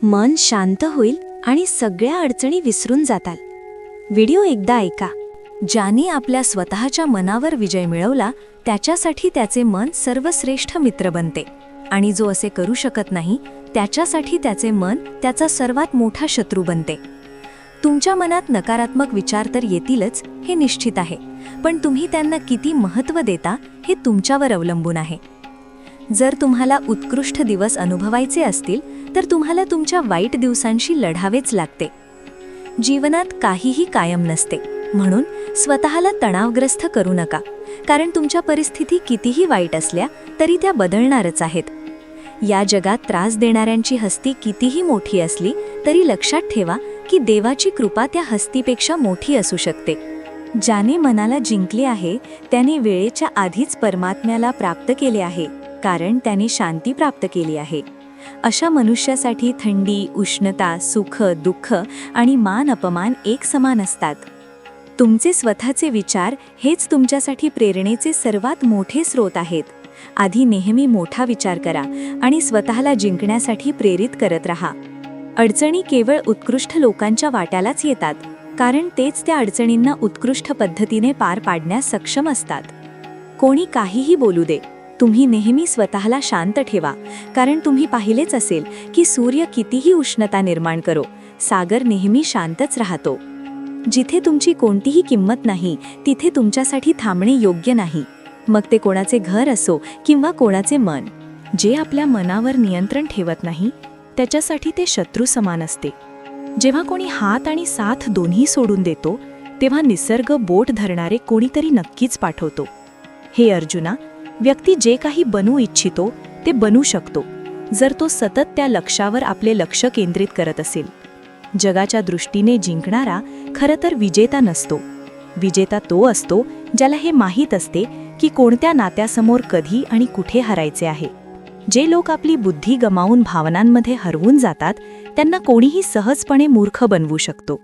मन शांत होईल आणि सगळ्या अडचणी विसरून जाताल. व्हिडिओ एकदा ऐका. ज्याने आपल्या स्वतःच्या मनावर विजय मिळवला त्याच्यासाठी त्याचे मन सर्वश्रेष्ठ मित्र बनते, आणि जो असे करू शकत नाही त्याच्यासाठी त्याचे मन त्याचा सर्वात मोठा शत्रू बनते. तुमच्या मनात नकारात्मक विचार तर येतीलच, हे निश्चित आहे, पण तुम्ही त्यांना किती महत्त्व देता हे तुमच्यावर अवलंबून आहे. जर तुम्हाला उत्कृष्ट दिवस अनुभवायचे असतील तर तुम्हाला तुमच्या वाईट दिवसांशी लढावेच लागते. जीवनात काहीही कायम नसते, म्हणून स्वतःला तणावग्रस्त करू नका, कारण तुमच्या परिस्थिती कितीही वाईट असल्या तरी त्या बदलणारच आहेत. या जगात त्रास देणाऱ्यांची हस्ती कितीही मोठी असली तरी लक्षात ठेवा की देवाची कृपा त्या हस्तीपेक्षा मोठी असू शकते. ज्याने मनाला जिंकले आहे त्याने वेळेच्या आधीच परमात्म्याला प्राप्त केले आहे, कारण त्याने शांती प्राप्त केली आहे. अशा मनुष्यासाठी थंडी, उष्णता, सुख, दुःख आणि मान अपमान एक समान असतात. तुमचे स्वतःचे विचार हेच तुमच्यासाठी प्रेरणेचे सर्वात मोठे स्रोत आहेत. आधी नेहमी मोठा विचार करा आणि स्वतःला जिंकण्यासाठी प्रेरित करत राहा. अडचणी केवळ उत्कृष्ट लोकांच्या वाट्यालाच येतात, कारण तेच त्या अडचणींना उत्कृष्ट पद्धतीने पार पाडण्यास सक्षम असतात. कोणी काहीही बोलू दे, तुम्ही नेहमी स्वतःला शांत ठेवा, कारण तुम्ही पाहिलेच असेल की सूर्य कितीही उष्णता निर्माण करो, सागर नेहमी शांतच राहतो. जिथे तुमची कोणतीही किंमत नाही तिथे तुमच्यासाठी थांबणे योग्य नाही, मग ते कोणाचे घर असो किंवा कोणाचे मन. जे आपल्या मनावर नियंत्रण ठेवत नाही त्याच्यासाठी ते शत्रू समान असते. जेव्हा कोणी हात आणि साथ दोन्ही सोडून देतो तेव्हा निसर्ग बोट धरणारे कोणीतरी नक्कीच पाठवतो. हे अर्जुना, व्यक्ती जे काही बनू इच्छितो ते बनू शकतो, जर तो सतत त्या लक्ष्यावर आपले लक्ष केंद्रित करत असेल. जगाच्या दृष्टीने जिंकणारा खरं तर विजेता नसतो. विजेता तो असतो ज्याला हे माहीत असते की कोणत्या नात्यासमोर कधी आणि कुठे हरायचे आहे. जे लोक आपली बुद्धी गमावून भावनांमध्ये हरवून जातात त्यांना कोणीही सहजपणे मूर्ख बनवू शकतो.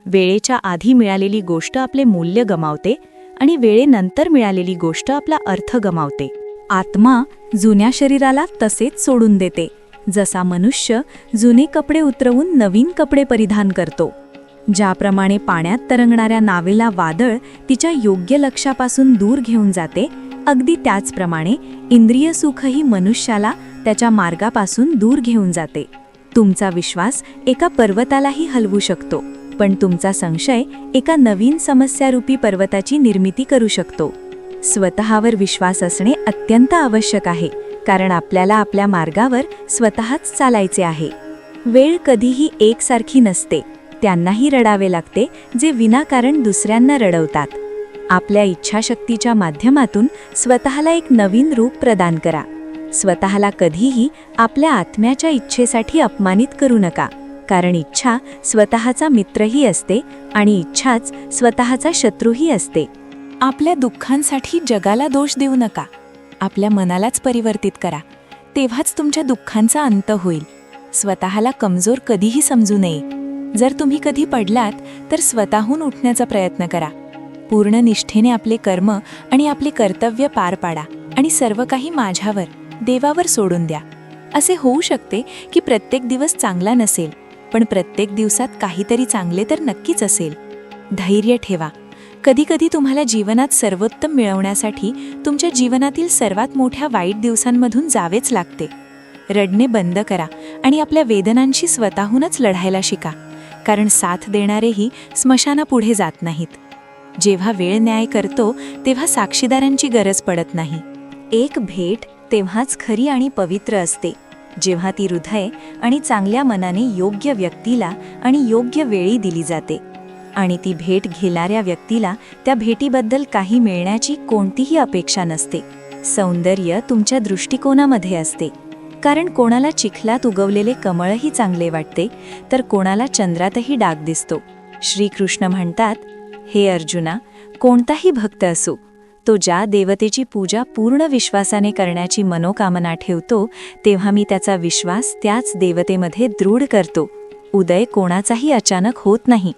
वेळेच्या आधी मिळालेली गोष्ट आपले मूल्य गमावते आणि वेळेनंतर मिळालेली गोष्ट आपला अर्थ गमावते. आत्मा जुन्या शरीराला तसेच सोडून देते, जसा मनुष्य जुने कपडे उतरवून नवीन कपडे परिधान करतो. ज्याप्रमाणे पाण्यात तरंगणाऱ्या नावेला वादळ तिच्या योग्य लक्ष्यापासून दूर घेऊन जाते, अगदी त्याचप्रमाणे इंद्रिय सुखही मनुष्याला त्याच्या मार्गापासून दूर घेऊन जाते. तुमचा विश्वास एका पर्वतालाही हलवू शकतो, पण तुमचा संशय एका नवीन समस्यारूपी पर्वताची निर्मिती करू शकतो. स्वतःवर विश्वास असणे अत्यंत आवश्यक आहे, कारण आपल्याला आपल्या मार्गावर स्वतःच चालायचे आहे. वेळ कधीही एकसारखी नसते, त्यांनाही रडावे लागते जे विनाकारण दुसऱ्यांना रडवतात. आपल्या इच्छाशक्तीच्या माध्यमातून स्वतःला एक नवीन रूप प्रदान करा. स्वतःला कधीही आपल्या आत्म्याच्या इच्छेसाठी अपमानित करू नका, कारण इच्छा स्वतःचा मित्रही असते आणि इच्छाच स्वतःचा शत्रूही असते. आपल्या दुःखांसाठी जगाला दोष देऊ नका, आपल्या मनालाच परिवर्तित करा, तेव्हाच तुमच्या दुःखांचा अंत होईल. स्वतःला कमजोर कधीही समजू नये. जर तुम्ही कधी पडलात तर स्वतःहून उठण्याचा प्रयत्न करा. पूर्ण निष्ठेने आपले कर्म आणि आपले कर्तव्य पार पाडा आणि सर्व काही माझ्यावर, देवावर सोडून द्या. असे होऊ शकते की प्रत्येक दिवस चांगला नसेल, पण प्रत्येक दिवसात काहीतरी चांगले तर नक्कीच असेल. धैर्य ठेवा. कधीकधी तुम्हाला जीवनात सर्वोत्तम मिळवण्यासाठी तुमच्या जीवनातील सर्वात मोठ्या वाईट दिवसांमधून जावेच लागते. रडणे बंद करा आणि आपल्या वेदनांशी स्वतःहूनच लढायला शिका, कारण साथ देणारेही स्मशानापुढे जात नाहीत. जेव्हा वेळ न्याय करतो तेव्हा साक्षीदारांची गरज पडत नाही. एक भेट तेव्हाच खरी आणि पवित्र असते, जेव्हा ती हृदय आणि चांगल्या मनाने योग्य व्यक्तीला आणि योग्य वेळी दिली जाते. आणि ती भेट घेणाऱ्या व्यक्तीला त्या भेटीबद्दल काही मिळण्याची कोणतीही अपेक्षा नसते. सौंदर्य तुमच्या दृष्टिकोनामध्ये असते, कारण कोणाला चिखलात उगवलेले कमळही चांगले वाटते तर कोणाला चंद्रातही डाग दिसतो. श्रीकृष्ण म्हणतात, हे अर्जुना, कोणताही भक्त असो, तो ज्या देवतेची पूजा पूर्ण विश्वासाने करण्याची मनोकामना ठेवतो तेव्हा मी त्याचा विश्वास त्याच देवतेमध्ये दृढ करतो. उदय कोणाचाही अचानक होत नाही.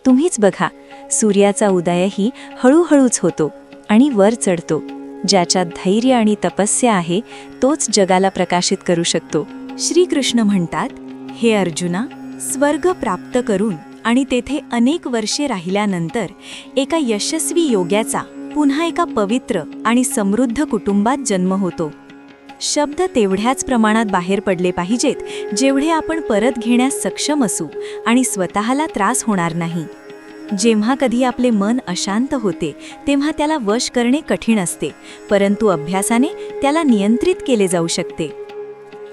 तुम्हीच बघा, सूर्याचा उदयही हळूहळूच होतो आणि वर चढतो. ज्याच्यात धैर्य आणि तपस्या आहे तोच जगाला प्रकाशित करू शकतो. श्रीकृष्ण म्हणतात, हे अर्जुना, स्वर्ग प्राप्त करून आणि तेथे अनेक वर्षे राहिल्यानंतर एका यशस्वी योग्याचा पुन्हा एका पवित्र आणि समृद्ध कुटुंबात जन्म होतो. शब्द तेवढ्याच प्रमाणात बाहेर पडले पाहिजेत जेवढे आपण परत घेण्यास सक्षम असू आणि स्वतःला त्रास होणार नाही. जेव्हा कधी आपले मन अशांत होते तेव्हा त्याला वश करणे कठीण असते, परंतु अभ्यासाने त्याला नियंत्रित केले जाऊ शकते.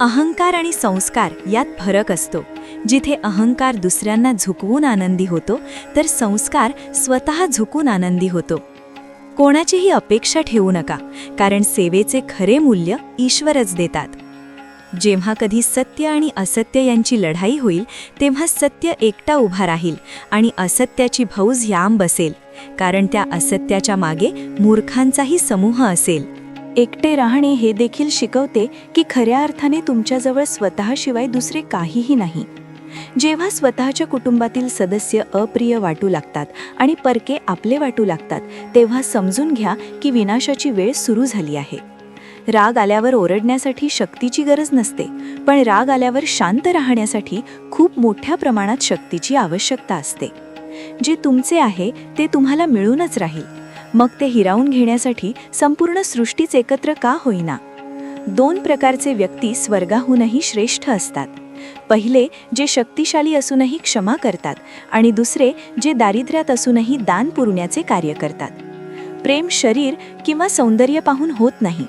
अहंकार आणि संस्कार यात फरक असतो. जिथे अहंकार दुसऱ्यांना झुकवून आनंदी होतो, तर संस्कार स्वतः झुकून आनंदी होतो. कोणाचीही अपेक्षा ठेवू नका, कारण सेवेचे खरे मूल्य ईश्वरच देतात. जेव्हा कधी सत्य आणि असत्य यांची लढाई होईल तेव्हा सत्य एकटा उभा राहील आणि असत्याची फौज याम बसेल, कारण त्या असत्याच्या मागे मूर्खांचाही समूह असेल. एकटे राहणे हे देखील शिकवते की खऱ्या अर्थाने तुमच्याजवळ स्वतःशिवाय दुसरे काहीही नाही. जेव्हा स्वतःच्या कुटुंबातील सदस्य अप्रिय वाटू लागतात आणि परके आपले वाटू लागतात, तेव्हा समजून घ्या की विनाशाची वेळ सुरू झाली आहे. राग आल्यावर ओरडण्यासाठी शक्तीची गरज नसते, पण राग आल्यावर शांत राहण्यासाठी खूप मोठ्या प्रमाणात शक्तीची आवश्यकता असते. जे तुमचे आहे ते तुम्हाला मिळूनच राहील, मग ते हिरावून घेण्यासाठी संपूर्ण सृष्टीच एकत्र का होईना. 2 प्रकारचे व्यक्ती स्वर्गाहूनही श्रेष्ठ असतात. पहिले, जे शक्तिशाली असूनही क्षमा करतात, आणि दुसरे, जे दारिद्र्यात असूनही दान पुरवण्याचे कार्य करतात. प्रेम शरीर किंवा सौंदर्य पाहून होत नाही,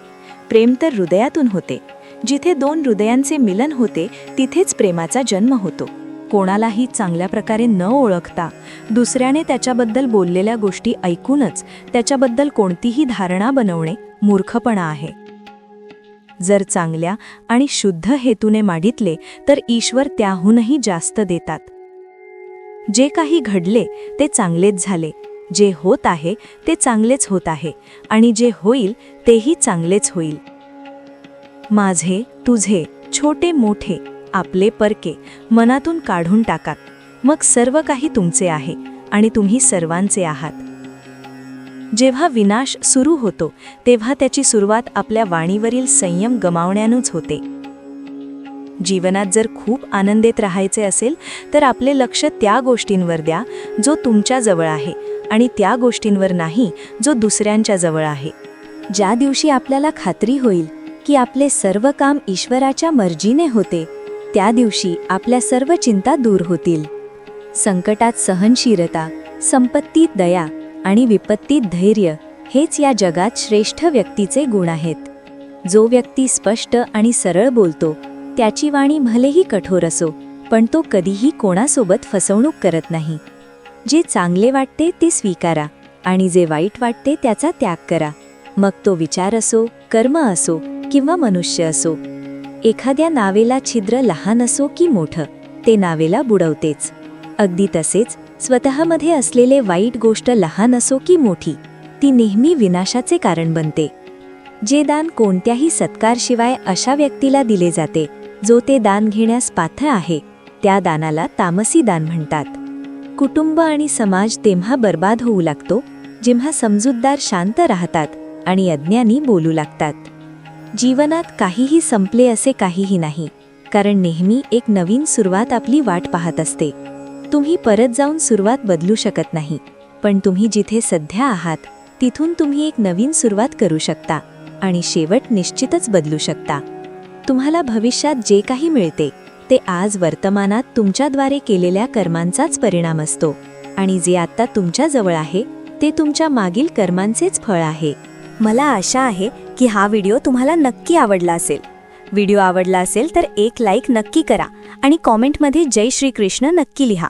प्रेम तर हृदयातून होते. जिथे 2 हृदयांचे मिलन होते तिथेच प्रेमाचा जन्म होतो. कोणालाही चांगल्या प्रकारे न ओळखता दुसऱ्याने त्याच्याबद्दल बोललेल्या गोष्टी ऐकूनच त्याच्याबद्दल कोणतीही धारणा बनवणे मूर्खपणा आहे. जर चांगल्या आणि शुद्ध हेतूने मागितले तर ईश्वर त्याहूनही जास्त देतात. जे काही घडले ते चांगलेच झाले, जे होत आहे ते चांगलेच होत आहे, आणि जे होईल तेही चांगलेच होईल. माझे, तुझे, छोटे मोठे, आपले परके मनातून काढून टाका, मग सर्व काही तुमचे आहे आणि तुम्ही सर्वांचे आहात. जेव्हा विनाश सुरू होतो तेव्हा त्याची सुरुवात आपल्या वाणीवरील संयम गमावण्यानंच होते. जीवनात जर खूप आनंदित राहायचे असेल तर आपले लक्ष त्या गोष्टींवर द्या जो तुमच्या जवळ आहे, आणि त्या गोष्टींवर नाही जो दुसऱ्यांच्या जवळ आहे. ज्या दिवशी आपल्याला खात्री होईल की आपले सर्व काम ईश्वराच्या मर्जीने होते, त्या दिवशी आपल्या सर्व चिंता दूर होतील. संकटात सहनशीलता, संपत्तीत दया आणि विपत्तीत धैर्य हेच या जगात श्रेष्ठ व्यक्तीचे गुण आहेत. जो व्यक्ती स्पष्ट आणि सरळ बोलतो त्याची वाणी भलेही कठोर असो, पण तो कधीही कोणासोबत फसवणूक करत नाही. जे चांगले वाटते ते स्वीकारा आणि जे वाईट वाटते त्याचा त्याग करा. मग तो विचार असो, कर्म असो किंवा मनुष्य असो. एखाद्या नावेला छिद्र लहान असो की मोठं, ते नावेला बुडवतेच. अगदी तसेच स्वतःमध्ये असलेले वाईट गोष्ट लहान असो की मोठी, ती नेहमी विनाशाचे कारण बनते. जे दान कोणत्याही सत्कारशिवाय अशा व्यक्तीला दिले जाते जो ते दान घेण्यास पात्र आहे, त्या दानाला तामसी दान म्हणतात. कुटुंब आणि समाज तेव्हा बर्बाद होऊ लागतो जेव्हा समजूतदार शांत राहतात आणि अज्ञानी बोलू लागतात. जीवनात काहीही संपले असे काहीही नाही, कारण नेहमी एक नवीन सुरुवात आपली वाट पाहत असते. तुम्ही परत जाऊन सुरुवात बदलू शकत नाही, पण तुम्ही जिथे सध्या आहात तिथून तुम्ही एक नवीन सुरुवात करू शकता आणि शेवट निश्चितच बदलू शकता. तुम्हाला भविष्यात जे काही मिळते ते आज वर्तमानात तुमच्याद्वारे केलेल्या कर्मांचाच परिणाम असतो, आणि जे आता तुमच्या जवळ आहे ते तुमच्या मागील कर्मांचेच फळ आहे. मला आशा आहे की हा व्हिडिओ तुम्हाला नक्की आवडला असेल. व्हिडिओ आवडला असेल तर एक लाईक नक्की करा आणि कॉमेंटमध्ये जय श्री कृष्ण नक्की लिहा.